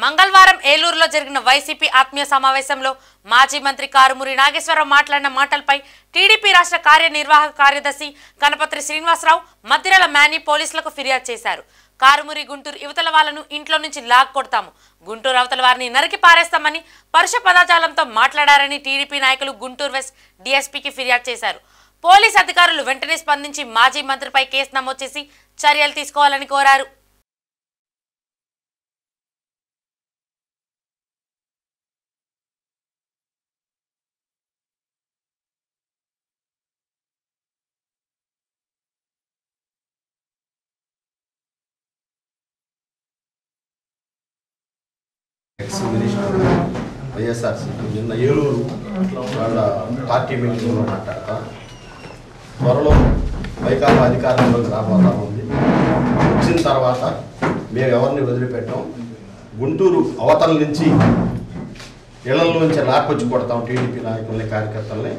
మంగళవారం ఏలూరులో జరిగిన వైసీపీ ఆత్మీయ సమావేశంలో మాజీ మంత్రి కారుమూరి నాగేశ్వరరావు మాట్లాడిన మాటలపై టీడీపీ రాష్ట్ర కార్యనిర్వాహక కార్యదర్శి కనపత్రి శ్రీనివాసరావు మద్దిరల మేని పోలీసులకు ఫిర్యాదు చేశారు. కారుమూరి గుంటూరు యువతల వాళ్లను ఇంట్లో నుంచి లాక్ కొడతాము, గుంటూరు అవతల వారిని నరికి పారేస్తామని పరుష పదజాలంతో మాట్లాడారని టీడీపీ నాయకులు గుంటూరు వెస్ట్ డీఎస్పీకి ఫిర్యాదు చేశారు. పోలీస్ అధికారులు వెంటనే స్పందించి మాజీ మంత్రిపై కేసు నమోదు చేసి చర్యలు తీసుకోవాలని కోరారు. వైఎస్ఆర్సీపీ నిన్న ఏలూరు వాళ్ళ పార్టీ మీటింగ్లో మాట్లాడతా త్వరలో వైకాపా అధికారంలోకి రాబోతా ఉంది. వచ్చిన తర్వాత మేము ఎవరిని వదిలిపెట్టాం, గుంటూరు అవతల నుంచి ఇళ్లలోంచి లాక్కొచ్చి కొడతాం టీడీపీ నాయకుల్ని కార్యకర్తల్ని,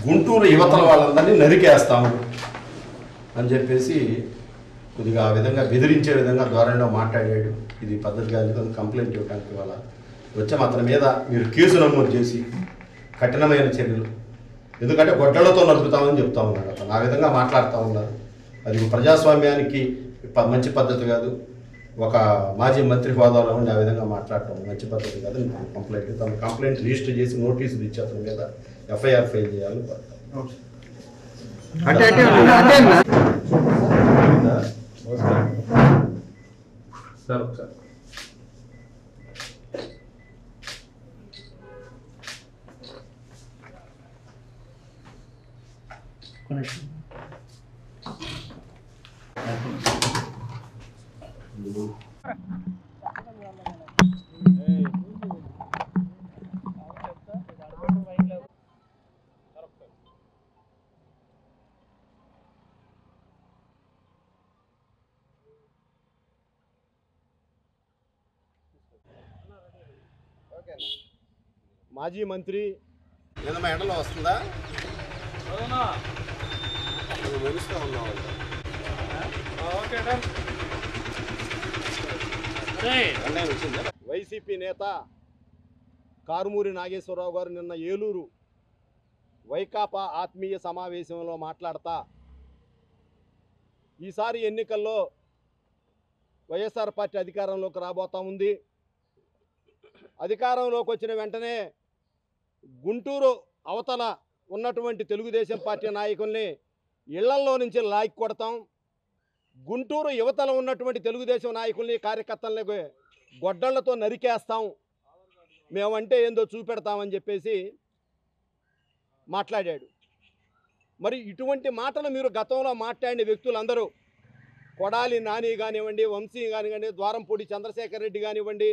గుంటూరు యువతల వాళ్ళందరినీ నరికేస్తాము అని చెప్పేసి కొద్దిగా ఆ విధంగా బెదిరించే విధంగా ధోరణిలో మాట్లాడాడు. ఇది పద్ధతిగా కంప్లైంట్ ఇవ్వడానికి వాళ్ళ వచ్చాము. అతని మీద మీరు కేసు నమోదు చేసి కఠినమైన చర్యలు, ఎందుకంటే గొడ్డలతో నరుకుతామని చెప్తా ఉన్నాడు. అతను ఆ విధంగా మాట్లాడుతూ ఉన్నారు. అది ప్రజాస్వామ్యానికి మంచి పద్ధతి కాదు. ఒక మాజీ మంత్రి హోదాలో ఉండి ఆ విధంగా మాట్లాడటం మంచి పద్ధతి కాదు. తన కంప్లైంట్ రిజిస్టర్ చేసి నోటీసులు ఇచ్చి అతని మీద ఎఫ్ఐఆర్ ఫైల్ చేయాలని కోరుతాం. సార్ ఒకసారి మాజీ మంత్రి ఏదమ్మా ఎండలో వస్తుందా మెరుస్తూ ఉన్నావు. వైసీపీ నేత కారుమూరి నాగేశ్వరరావు గారు నిన్న ఏలూరు వైకాపా ఆత్మీయ సమావేశంలో మాట్లాడతా ఈసారి ఎన్నికల్లో వైఎస్ఆర్ పార్టీ అధికారంలోకి రాబోతా ఉంది. అధికారంలోకి వచ్చిన వెంటనే గుంటూరు అవతల ఉన్నటువంటి తెలుగుదేశం పార్టీ నాయకుల్ని ఇళ్లల్లో నుంచి లాక్ కొడతాం, గుంటూరు యువతల ఉన్నటువంటి తెలుగుదేశం నాయకుల్ని కార్యకర్తల్ని గొడ్డళ్లతో నరికేస్తాం, మేమంటే ఏందో చూపెడతామని చెప్పేసి మాట్లాడాడు. మరి ఇటువంటి మాటలు మీరు గతంలో మాట్లాడిన వ్యక్తులందరూ కొడాలి నాని కానివ్వండి, వంశీ కానివ్వండి, ద్వారంపూడి చంద్రశేఖర్ రెడ్డి కానివ్వండి,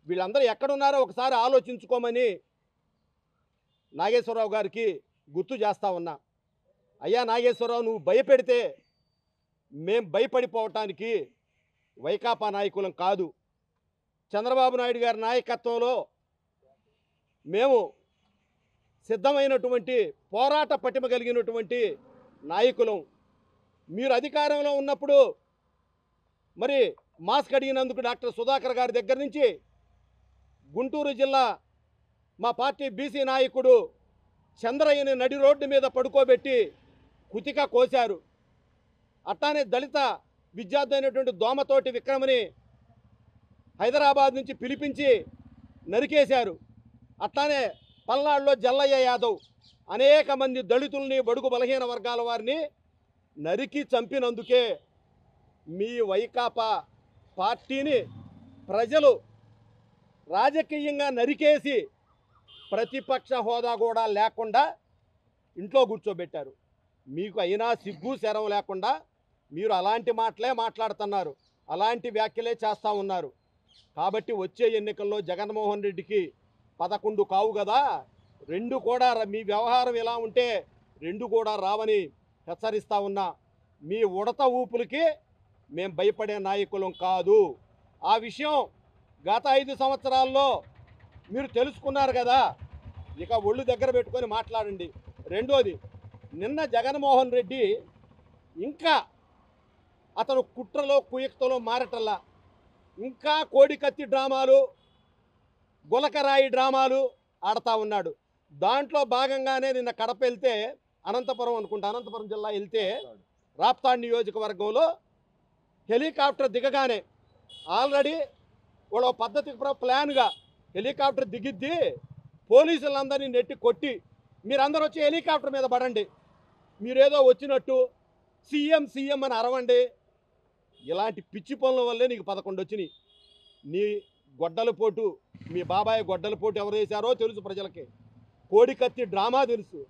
వీళ్ళందరూ ఎక్కడున్నారో ఒకసారి ఆలోచించుకోమని నాగేశ్వరరావు గారికి గుర్తు చేస్తా ఉన్నా. అయ్యా నాగేశ్వరరావు, నువ్వు భయపెడితే మేం భయపడిపోవటానికి వైకాపా నాయకులం కాదు. చంద్రబాబు నాయుడు గారి నాయకత్వంలో మేము సిద్ధమైనటువంటి పోరాట పటిమ కలిగినటువంటి నాయకులం. మీరు అధికారంలో ఉన్నప్పుడు మరి మాస్క్ అడిగినందుకు డాక్టర్ సుధాకర్ గారి దగ్గర నుంచి గుంటూరు జిల్లా మా పార్టీ బీసీ నాయకుడు చంద్రయ్యని నడి రోడ్డు మీద పడుకోబెట్టి కుతిక కోశారు. అట్లానే దళిత విద్యార్థి అయినటువంటి దోమతోటి విక్రమని హైదరాబాద్ నుంచి పిలిపించి నరికేశారు. అట్లానే పల్నాడులో జల్లయ్య యాదవ్ అనేక మంది దళితుల్ని, బడుగు బలహీన వర్గాల వారిని నరికి చంపినందుకే మీ వైకాపా పార్టీని ప్రజలు రాజకీయంగా నరికేసి ప్రతిపక్ష హోదా కూడా లేకుండా ఇంట్లో కూర్చోబెట్టారు. మీకు అయినా సిగ్గు శరం లేకుండా మీరు అలాంటి మాటలే మాట్లాడుతున్నారు, అలాంటి వ్యాఖ్యలే చేస్తూ ఉన్నారు. కాబట్టి వచ్చే ఎన్నికల్లో జగన్మోహన్ రెడ్డికి 11 కావు కదా, 2 కూడా మీ వ్యవహారం ఎలా ఉంటే 2 కూడా రావని హెచ్చరిస్తూ ఉన్నా. మీ ఉడత ఊపులకి మేము భయపడే నాయకులం కాదు. ఆ విషయం గత 5 సంవత్సరాల్లో మీరు తెలుసుకున్నారు కదా, ఇక ఒళ్ళు దగ్గర పెట్టుకొని మాట్లాడండి. రెండోది, నిన్న జగన్మోహన్ రెడ్డి ఇంకా అతను కుట్రలో కుయుక్తలో మారటల్లా ఇంకా కోడికత్తి డ్రామాలు, గులకరాయి డ్రామాలు ఆడుతూ ఉన్నాడు. దాంట్లో భాగంగానే నిన్న కడప వెళ్తే, అనంతపురం అనుకుంటా, అనంతపురం జిల్లా వెళ్తే రాప్తాడ్ నియోజకవర్గంలో హెలికాప్టర్ దిగగానే ఆల్రెడీ వాళ్ళ పద్ధతికి ప్లాన్గా హెలికాప్టర్ దిగిద్ది, పోలీసులందరినీ నెట్టి కొట్టి మీరందరూ వచ్చి హెలికాప్టర్ మీద పడండి, మీరేదో వచ్చినట్టు సీఎం సీఎం అని అరవండి. ఇలాంటి పిచ్చి పనుల వల్లే నీకు 11 వచ్చినాయి. నీ గొడ్డల పోటు, మీ బాబాయ్ గొడ్డల పోటు ఎవరు వేశారో తెలుసు ప్రజలకి. కోడికత్తి డ్రామా తెలుసు,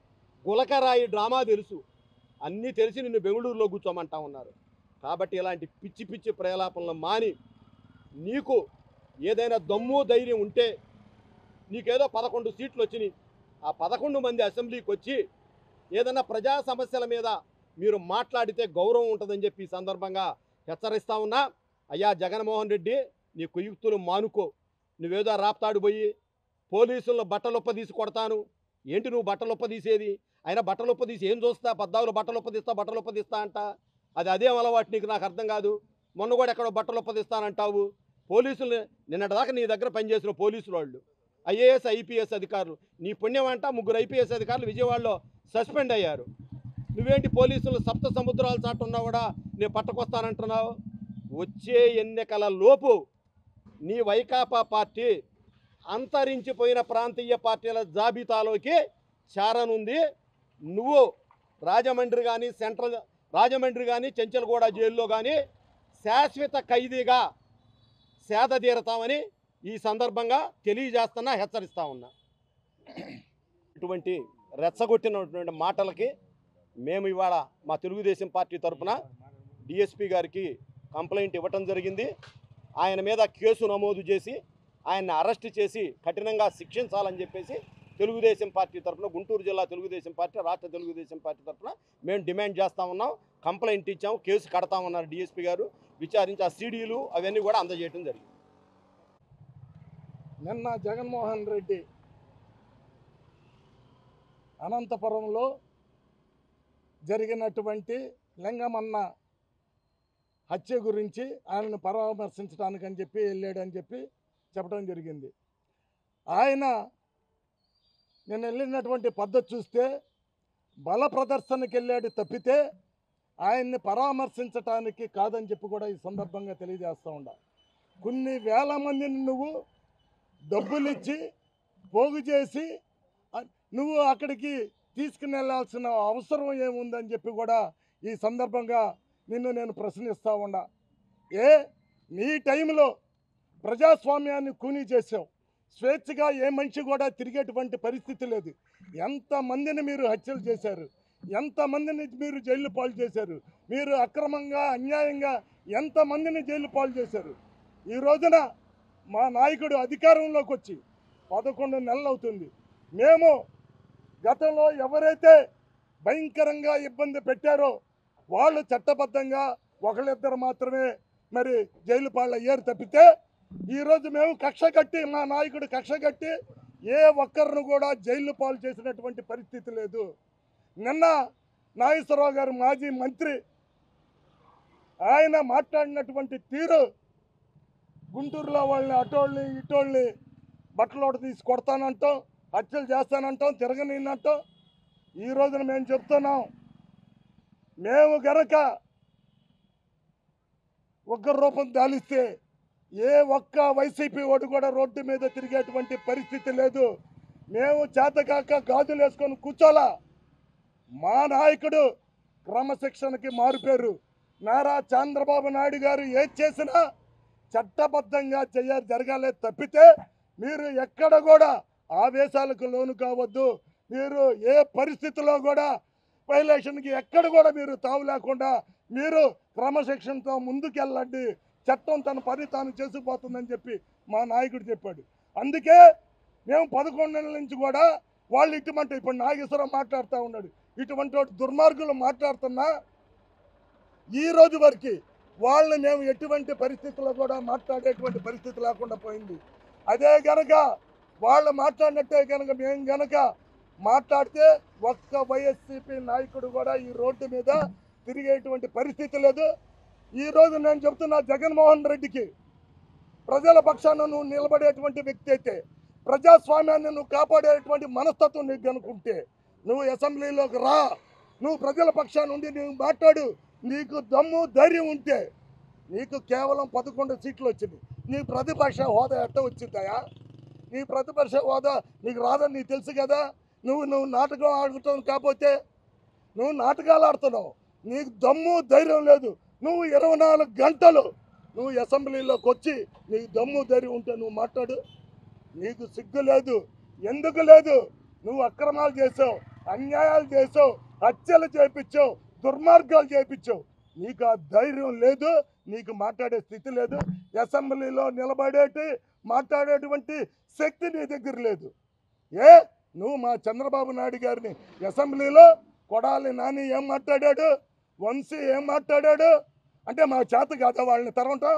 గులకరాయి డ్రామా తెలుసు, అన్నీ తెలిసి నిన్ను బెంగళూరులో కూర్చోమంటా ఉన్నారు. కాబట్టి ఇలాంటి పిచ్చి పిచ్చి ప్రలాపనలు మాని, నీకు ఏదైనా దమ్ము ధైర్యం ఉంటే, నీకేదో 11 సీట్లు వచ్చినాయి, ఆ 11 మంది అసెంబ్లీకి వచ్చి ఏదైనా ప్రజా సమస్యల మీద మీరు మాట్లాడితే గౌరవం ఉంటుందని చెప్పి ఈ సందర్భంగా హెచ్చరిస్తా ఉన్నా. అయ్యా జగన్మోహన్ రెడ్డి, నీ కుయుక్తులు మానుకో. నువ్వేదో రాప్తాడు పోయి పోలీసులను బట్టలొప్పదీసి కొడతాను, ఏంటి నువ్వు బట్టలొప్పదీసేది? అయినా బట్టలొప్పదీసి ఏం చూస్తా? పద్దావులు బట్టలొప్పదీస్తా అంట. అదేం అలవాటు నీకు? నాకు అర్థం కాదు. మొన్న కూడా ఎక్కడో బట్టలొప్పదీస్తానంటావు. పోలీసులు నిన్నటిదాకా నీ దగ్గర పనిచేసిన పోలీసులు వాళ్ళు ఐఏఎస్ ఐపీఎస్ అధికారులు, నీ పుణ్యం అంట 3 ఐపీఎస్ అధికారులు విజయవాడలో సస్పెండ్ అయ్యారు. నువ్వేంటి పోలీసులు సప్త సముద్రాల చాటు ఉన్నా కూడా నేను పట్టుకొస్తానంటున్నావు? వచ్చే ఎన్నికల లోపు నీ వైకాపా పార్టీ అంతరించిపోయిన ప్రాంతీయ పార్టీల జాబితాలోకి చేరనుంది. నువ్వు రాజమండ్రి కానీ రాజమండ్రి కానీ చెంచల్గూడ జైల్లో కానీ శాశ్వత ఖైదీగా సేద తీరతామని ఈ సందర్భంగా తెలియజేస్తున్నా, హెచ్చరిస్తా ఉన్నా. ఇటువంటి రెచ్చగొట్టినటువంటి మాటలకి మేము ఇవాళ మా తెలుగుదేశం పార్టీ తరఫున డిఎస్పీ గారికి కంప్లైంట్ ఇవ్వటం జరిగింది. ఆయన మీద కేసు నమోదు చేసి ఆయన్ని అరెస్ట్ చేసి కఠినంగా శిక్షించాలని చెప్పేసి తెలుగుదేశం పార్టీ తరఫున, గుంటూరు జిల్లా తెలుగుదేశం పార్టీ, రాష్ట్ర తెలుగుదేశం పార్టీ తరఫున మేము డిమాండ్ చేస్తూ ఉన్నాం. కంప్లైంట్ ఇచ్చాము, కేసు కడతామన్నారు డిఎస్పీ గారు. విచారించి ఆ సీడీలు అవన్నీ కూడా అందజేయడం జరిగింది. నిన్న జగన్మోహన్ రెడ్డి అనంతపురంలో జరిగినటువంటి లింగమన్న హత్య గురించి ఆయనను పరామర్శించడానికని చెప్పి వెళ్ళాడని చెప్పి చెప్పడం జరిగింది. ఆయన నేను వెళ్ళినటువంటి పద్ధతి చూస్తే బల ప్రదర్శనకి వెళ్ళాడు తప్పితే ఆయన్ని పరామర్శించటానికి కాదని చెప్పి కూడా ఈ సందర్భంగా తెలియజేస్తూ ఉండ. కొన్ని వేల మందిని నువ్వు డబ్బులు ఇచ్చి పోగు చేసి నువ్వు అక్కడికి తీసుకుని వెళ్ళాల్సిన అవసరం ఏముందని చెప్పి కూడా ఈ సందర్భంగా నిన్ను నేను ప్రశ్నిస్తూ ఉండా. నీ టైంలో ప్రజాస్వామ్యాన్ని కూనీ చేసావు. స్వేచ్ఛగా ఏ మనిషి కూడా తిరిగేటువంటి పరిస్థితి లేదు. ఎంతమందిని మీరు హత్యలు చేశారు, ఎంతమందిని మీరు జైలు పాలు చేశారు, మీరు అక్రమంగా అన్యాయంగా ఎంతమందిని జైలు పాలు చేశారు. ఈ రోజున మా నాయకుడు అధికారంలోకి వచ్చి 11 నెలలు అవుతుంది. మేము గతంలో ఎవరైతే భయంకరంగా ఇబ్బంది పెట్టారో వాళ్ళు చట్టబద్ధంగా ఒకళ్ళిద్దరు మాత్రమే మరి జైలు పాలు అయ్యారు తప్పితే ఈరోజు మేము కక్ష కట్టి, మా నాయకుడు కక్ష కట్టి ఏ ఒక్కరిని కూడా జైలు పాలు చేసినటువంటి పరిస్థితి లేదు. నిన్న నాగేశ్వరరావు గారు మాజీ మంత్రి ఆయన మాట్లాడినటువంటి తీరు, గుంటూరులో వాళ్ళని అటోళ్ళని ఇటోళ్ళని బట్టలోట తీసి కొడతానంటాం, హత్యలు చేస్తానంటాం, తిరగనిందంటాం. ఈ రోజున మేము చెప్తున్నాం, మేము గనక ఉగ్ర రూపం దాలిస్తే ఏ ఒక్క వైసీపీ వాడు కూడా రోడ్డు మీద తిరిగేటువంటి పరిస్థితి లేదు. మేము చేతకాక గాజులు వేసుకొని కూర్చోలా. మా నాయకుడు క్రమశిక్షణకి మారుపేరు. నారా చంద్రబాబు నాయుడు గారు ఏది చేసినా చట్టబద్ధంగా జరగాలే తప్పితే మీరు ఎక్కడ కూడా ఆవేశాలకు లోను కావద్దు. మీరు ఏ పరిస్థితిలో కూడా వైలేషన్కి ఎక్కడ కూడా మీరు తావు లేకుండా మీరు క్రమశిక్షణతో ముందుకెళ్ళండి. చట్టం తన పని తాను చేసుకుపోతుందని చెప్పి మా నాయకుడు చెప్పాడు. అందుకే మేము 11 నెలల నుంచి కూడా వాళ్ళు ఇటువంటి, ఇప్పుడు నాగేశ్వరరావు మాట్లాడుతూ ఉన్నాడు, ఇటువంటి దుర్మార్గులు మాట్లాడుతున్నా ఈ రోజు వరకు వాళ్ళని మేము ఎటువంటి పరిస్థితుల్లో కూడా మాట్లాడేటువంటి పరిస్థితి లేకుండా పోయింది. అదే గనక వాళ్ళు మాట్లాడినట్టే కనుక మేము గనక మాట్లాడితే ఒక్క వైఎస్సీపీ నాయకుడు కూడా ఈ రోడ్డు మీద తిరిగేటువంటి పరిస్థితి లేదు. ఈరోజు నేను చెప్తున్నా, జగన్మోహన్ రెడ్డికి ప్రజల పక్షాన నువ్వు నిలబడేటువంటి వ్యక్తి అయితే, ప్రజాస్వామ్యాన్ని నువ్వు కాపాడేటువంటి మనస్తత్వం నీకు అనుకుంటే నువ్వు అసెంబ్లీలోకి రా. నువ్వు ప్రజల పక్షాన ఉండి నువ్వు మాట్లాడు. నీకు దమ్ము ధైర్యం ఉంటే నీకు కేవలం 11 సీట్లు వచ్చింది. నీ ప్రతిపక్ష హోదా ఎట్ట వచ్చిందయా? నీ ప్రతిపక్ష హోదా నీకు రాదని నీకు తెలుసు కదా. నువ్వు నాటకం ఆడుతావు, కాకపోతే నువ్వు నాటకాలు ఆడుతున్నావు. నీకు దమ్ము ధైర్యం లేదు. నువ్వు 24 గంటలు నువ్వు అసెంబ్లీలోకి వచ్చి నీకు దమ్ము ధైర్యం ఉంటే నువ్వు మాట్లాడు. నీకు సిగ్గు లేదు. ఎందుకు లేదు? నువ్వు అక్రమాలు చేసావు, అన్యాయాలు చేసావు, హత్యలు చేయించావు, దుర్మార్గాలు చేయించావు. నీకు ఆ ధైర్యం లేదు, నీకు మాట్లాడే స్థితి లేదు. అసెంబ్లీలో మాట్లాడేటువంటి శక్తి నీ దగ్గర లేదు. నువ్వు మా చంద్రబాబు నాయుడు గారిని అసెంబ్లీలో కొడాలి నాని ఏం మాట్లాడాడు, వంశీ ఏం మాట్లాడాడు అంటే మా చేత కాదా వాళ్ళని తరవటం?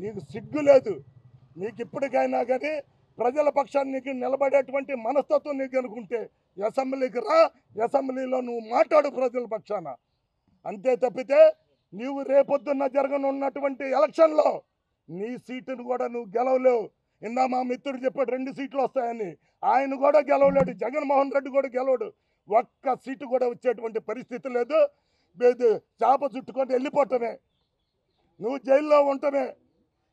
నీకు సిగ్గు లేదు. నీకు ఇప్పటికైనా కానీ ప్రజల పక్షాన్ని నీకు నిలబడేటువంటి మనస్తత్వం నీకు అనుకుంటే అసెంబ్లీకి రా. అసెంబ్లీలో నువ్వు మాట్లాడు ప్రజల పక్షాన. అంతే తప్పితే నీవు రేపొద్దున్న జరగనున్నటువంటి ఎలక్షన్లో నీ సీటును కూడా నువ్వు గెలవలేవు. మా మిత్రుడు చెప్పాడు 2 సీట్లు వస్తాయని. ఆయన కూడా గెలవలేడు. జగన్మోహన్ రెడ్డి కూడా గెలవడు. ఒక్క సీటు కూడా వచ్చేటువంటి పరిస్థితి లేదు. చాప చుట్టుకొని వెళ్ళిపోవటమే, నువ్వు జైల్లో ఉండటమే.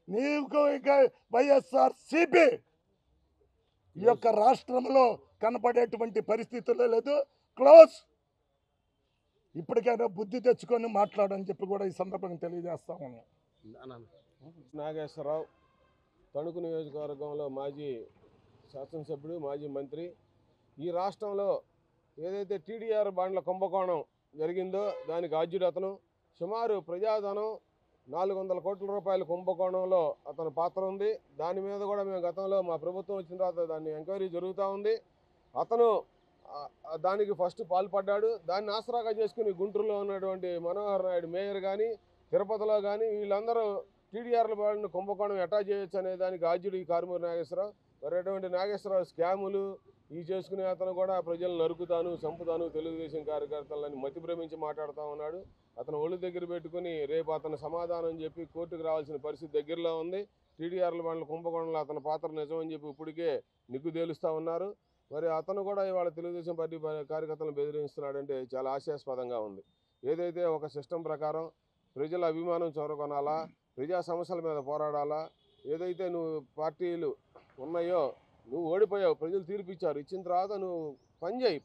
నీకు ఇక వైఎస్ఆర్సీపీ ఈ యొక్క రాష్ట్రంలో కనపడేటువంటి పరిస్థితుల్లో లేదు. క్లోజ్. ఇప్పటికైనా బుద్ధి తెచ్చుకొని మాట్లాడని చెప్పి కూడా ఈ సందర్భంగా తెలియజేస్తా ఉన్నాను. నాగేశ్వరరావు, తణుకు నియోజకవర్గంలో మాజీ శాసనసభ్యుడు, మాజీ మంత్రి. ఈ రాష్ట్రంలో ఏదైతే టీడీఆర్ బాండ్ల కుంభకోణం జరిగిందో దానికి ఆద్యుడు అతను. సుమారు ప్రజాధనం 400 కోట్ల రూపాయల కుంభకోణంలో అతని పాత్ర ఉంది. దాని మీద కూడా మేము గతంలో మా ప్రభుత్వం వచ్చిన తర్వాత దాన్ని ఎంక్వైరీ జరుగుతూ ఉంది. అతను దానికి ఫస్ట్ పాల్పడ్డాడు. దాన్ని ఆసరాగా చేసుకుని గుంటూరులో ఉన్నటువంటి మనోహర్ నాయుడు మేయర్ కానీ, తిరుపతిలో కానీ వీళ్ళందరూ టీడీఆర్ల బాండ్ల కుంభకోణం ఎటా చేయొచ్చు అనే దానికి ఆద్యుడు ఈ కారుమూరి నాగేశ్వరరావు. మరి అటువంటి నాగేశ్వరరావు స్కాములు ఈ చేసుకునే అతను కూడా ప్రజలను నరుకుతాను, చంపుతాను, తెలుగుదేశం కార్యకర్తలని మతిభ్రమించి మాట్లాడుతూ ఉన్నాడు. అతను ఒళ్ళు దగ్గర పెట్టుకుని రేపు అతను సమాధానం చెప్పి కోర్టుకు రావాల్సిన పరిస్థితి దగ్గరలో ఉంది. టీడీఆర్ల బాండ్ల కుంభకోణంలో అతని పాత్ర నిజమని చెప్పి ఇప్పటికే నిగ్గు తేలుస్తూ ఉన్నారు. మరి అతను కూడా ఇవాళ తెలుగుదేశం పార్టీ కార్యకర్తలను బెదిరిస్తున్నాడంటే చాలా హాస్యాస్పదంగా ఉంది. ఏదైతే ఒక సిస్టమ్ ప్రకారం ప్రజల అభిమానం చొరగొనాలా, ప్రజా సమస్యల మీద పోరాడాలా, ఏదైతే నువ్వు పార్టీలు ఉన్నాయో నువ్వు ఓడిపోయావు, ప్రజలు తీర్పిచ్చారు, ఇచ్చిన తర్వాత నువ్వు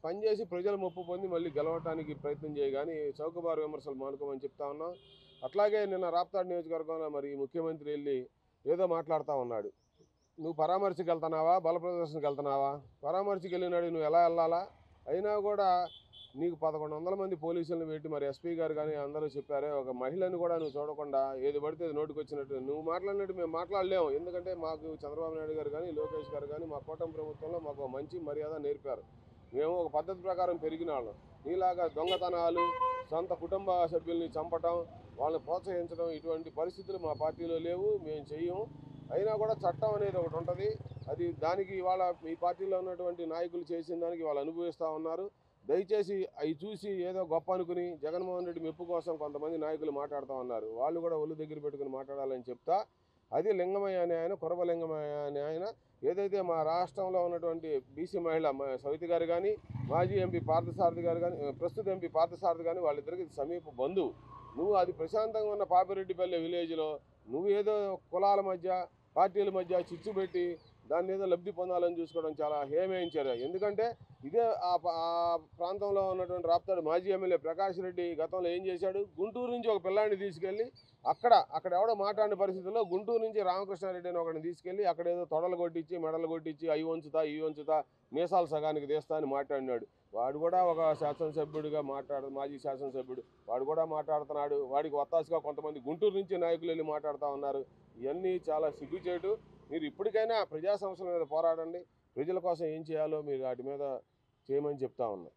పనిచేసి ప్రజల ముప్పు పొంది మళ్ళీ గెలవటానికి ప్రయత్నం చేయి, కానీ చౌకబారు విమర్శలు మానుకోమని చెప్తా ఉన్నాం. అట్లాగే నిన్న రాప్తాడు నియోజకవర్గంలో మరి ముఖ్యమంత్రి వెళ్ళి ఏదో మాట్లాడుతూ ఉన్నాడు. నువ్వు పరామర్శకి వెళ్తున్నావా, బల ప్రదర్శనకి వెళ్తున్నావా? పరామర్శకి వెళ్ళినాడు, నువ్వు ఎలా వెళ్ళాలా? అయినా కూడా నీకు 1100 మంది పోలీసులను పెట్టి మరి ఎస్పీ గారు కానీ అందరూ చెప్పారే, ఒక మహిళను కూడా నువ్వు చూడకుండా ఏది పడితే నోటికి వచ్చినట్టు నువ్వు మాట్లాడినట్టు మేము మాట్లాడలేము. ఎందుకంటే మాకు చంద్రబాబు నాయుడు గారు కానీ, లోకేష్ గారు కానీ, మా కూటమి ప్రభుత్వంలో మాకు మంచి మర్యాద నేర్పారు. మేము ఒక పద్ధతి ప్రకారం పెరిగిన వాళ్ళం. నీలాగా దొంగతనాలు, సొంత కుటుంబ సభ్యుల్ని చంపటం, వాళ్ళని ప్రోత్సహించడం ఇటువంటి పరిస్థితులు మా పార్టీలో లేవు, మేము చెయ్యము. అయినా కూడా చట్టం అనేది ఒకటి ఉంటుంది. అది దానికి ఇవాళ మీ పార్టీలో ఉన్నటువంటి నాయకులు చేసిన దానికి వాళ్ళు అనుభవిస్తూ ఉన్నారు. దయచేసి అవి చూసి ఏదో గొప్ప అనుకుని జగన్మోహన్ రెడ్డి మెప్పు కోసం కొంతమంది నాయకులు మాట్లాడుతూ ఉన్నారు. వాళ్ళు కూడా ఒళ్ళు దగ్గర పెట్టుకుని మాట్లాడాలని చెప్తా. అది లింగమయ్య అనే ఆయన, కురబ లింగమయ్య అనే ఆయన ఏదైతే మా రాష్ట్రంలో ఉన్నటువంటి బీసీ మహిళ సవితి గారు కానీ, మాజీ ఎంపీ పార్థసారథి గారు కానీ, ప్రస్తుత ఎంపీ పార్థసారథి కానీ వాళ్ళిద్దరికి సమీప బంధువు. నువ్వు అది ప్రశాంతంగా ఉన్న పాపిరెడ్డిపల్లె విలేజ్లో నువ్వు ఏదో కులాల మధ్య, పార్టీల మధ్య చిచ్చు పెట్టి దాన్ని ఏదో లబ్ధి పొందాలని చూసుకోవడం చాలా హేమైన చర్య. ఎందుకంటే ఇదే ఆ ప్రాంతంలో ఉన్నటువంటి రాప్తాడు మాజీ ఎమ్మెల్యే ప్రకాష్ రెడ్డి గతంలో ఏం చేశాడు, గుంటూరు నుంచి ఒక పిల్లాడిని తీసుకెళ్ళి అక్కడ ఎవడో మాట్లాడిన పరిస్థితుల్లో గుంటూరు నుంచి రామకృష్ణారెడ్డి అని ఒకరిని తీసుకెళ్ళి అక్కడ ఏదో తొడలు కొట్టించి, మెడలు కొట్టించి, అవి వంచుతా మీసాలు సగానికి తీస్తా అని మాట్లాడినాడు. వాడు కూడా ఒక శాసనసభ్యుడిగా మాజీ శాసనసభ్యుడు, వాడు కూడా మాట్లాడుతున్నాడు. వాడికి ఒత్తాసుగా కొంతమంది గుంటూరు నుంచి నాయకులు వెళ్ళి మాట్లాడుతూ ఉన్నారు. ఇవన్నీ చాలా సిగ్గుచేటు. మీరు ఇప్పటికైనా ప్రజా సమస్యల మీద పోరాడండి. ప్రజల కోసం ఏం చేయాలో మీరు వాటి మీద చేయమని చెప్తా ఉన్నా.